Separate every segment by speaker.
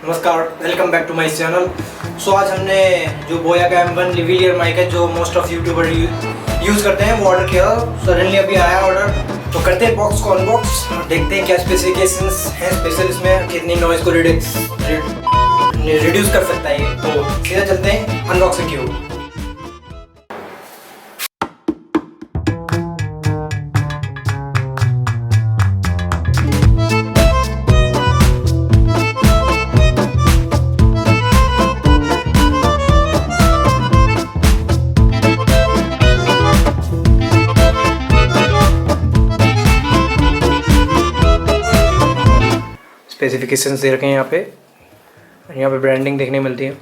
Speaker 1: नमस्कार, welcome back to my channel. So आज हमने जो बोया का M1 लिविलियर माइक है जो मोस्ट ऑफ यूट्यूबर यूज़ करते हैं वो ऑर्डर किया। सडनली अभी आया ऑर्डर, तो करते हैं बॉक्स को अनबॉक्स, देखते हैं क्या स्पेसिफिकेशंस हैं स्पेशल इसमें, कितनी नॉइज़ को रिड्यूस कर सकता है ये। तो सीधा चलते हैं अनबॉक्सिंग की ओर। स्पेसिफिकेशंस दे रखे हैं यहाँ पे ब्रांडिंग देखने मिलती है।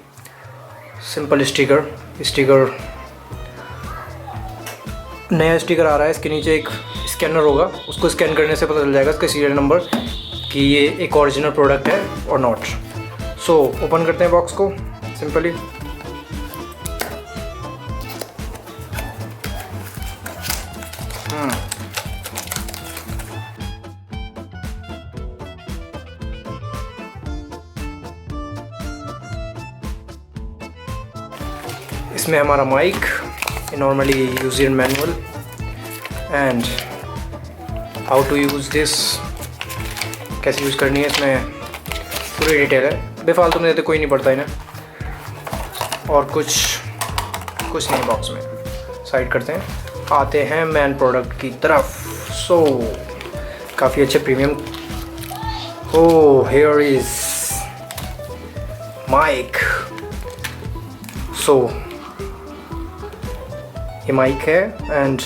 Speaker 1: सिंपल स्टिकर नया स्टिकर आ रहा है। इसके नीचे एक स्कैनर होगा, उसको स्कैन करने से पता चल जाएगा इसका सीरियल नंबर कि ये एक ओरिजिनल प्रोडक्ट है और नॉट। सो ओपन करते हैं बॉक्स को सिंपली। इसमें हमारा mic, normally user manual and how to use this, कैसे यूज़ करनी है, इसमें पूरी डिटेल है। बेफालतू में देते कोई नहीं पड़ता इन्हें, और कुछ नहीं बॉक्स में। साइड करते हैं, आते हैं मेन प्रोडक्ट की तरफ। सो काफ़ी अच्छे premium. Oh, here is mike. So ये माइक है एंड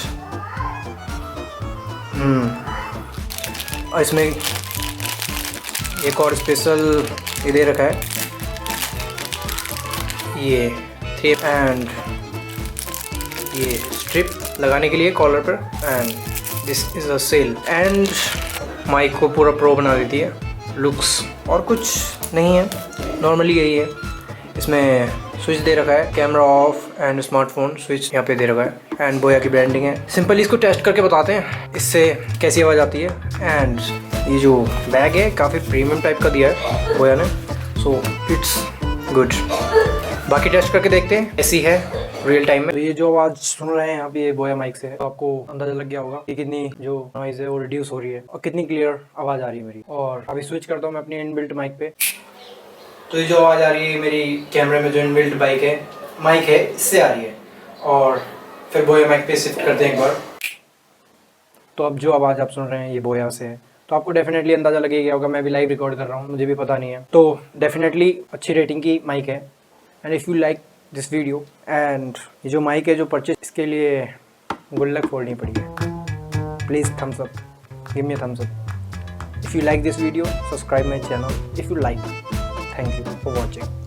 Speaker 1: इसमें एक और स्पेशल ये दे रखा है, ये थ्रेप एंड ये स्ट्रिप लगाने के लिए कॉलर पर, and this is a cell. And mic को पूरा प्रो बना देती है लुक्स, और कुछ नहीं है, नॉर्मली यही है। इसमें स्विच दे रखा है, camera off and smartphone switch यहाँ पे दे रखा है, एंड बोया की ब्रांडिंग है। सिंपली इसको टेस्ट करके बताते हैं इससे कैसी आवाज़ आती है। एंड ये जो बैग है काफ़ी प्रीमियम टाइप का दिया है बोया ने, सो इट्स गुड। बाकी टेस्ट करके देखते हैं ऐसी है रियल टाइम में। तो ये जो आवाज़ सुन रहे हैं अभी ये बोया माइक से है, तो आपको अंदाजा लग गया होगा कि कितनी जो नॉइज़ है वो रिड्यूस हो रही है और कितनी क्लियर आवाज़ आ रही है मेरी। और अभी स्विच करता हूँ मैं अपनी इनबिल्ट माइक पे। तो ये जो आवाज़ आ रही है मेरी कैमरे में जो इनबिल्ट माइक है इससे आ रही है, और फिर बोया माइक पे शिफ्ट करते हैं एक बार। तो अब जो आवाज़ आप सुन रहे हैं ये बोया से है, तो आपको डेफिनेटली अंदाज़ा लगेगा होगा, मैं भी लाइव रिकॉर्ड कर रहा हूँ, मुझे भी पता नहीं है। तो डेफिनेटली अच्छी रेटिंग की माइक है। And if you like this video, and ये जो माइक है जो परचेज, इसके लिए गुल्लक फोड़नी पड़ी है। Please Thums up, give me a thumbs up. If you like this video, subscribe my channel if you like. Thank you for watching.